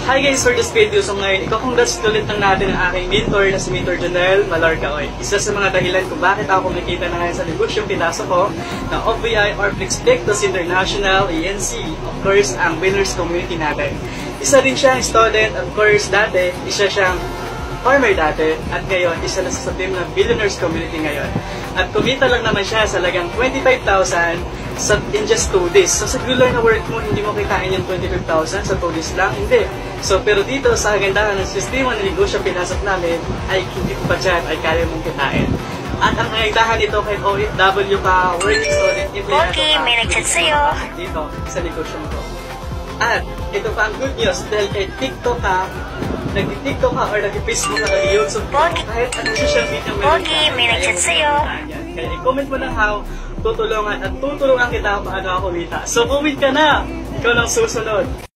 Hi guys, for this video, so ngayon, iko-congrats ulit lang natin ang aking mentor na si Mentor Jonel Malarcaoy. Isa sa mga dahilan kung bakit ako kumikita na ngayon sa negosyong pinasok ko ng OVI or Flexpectus International ENC. Of course, ang winners community natin. Isa din siyang student, of course, dati, isa siyang farmer dati, at ngayon, isa na sa team ng Billionaires Community ngayon. At kumita lang naman siya sa lagang 25,000 in just 2 days. So sa regular na work mo, hindi mo kitain yung 25,000 sa 2 days lang? Hindi. So pero dito sa kagandahan ng sistema ng negosyo pinasok namin, ay hindi pa dyan ay kaya mong kitain. At ang kagandahan nito kahit OFW ka, working student, Okay, may nag-chat sa'yo. Dito sa negosyo mo. At ito pa ang good news, dahil kahit TikTok ka, nag-TikTok ka or nag-Facebook ka, nag-YouTube ka, kahit anong social media meron ka, may nag-chat sa'yo. Kaya i-comment mo lang how tutulungan at tutulungan kita paano ako kumita. So comment ka na! Ikaw lang susunod.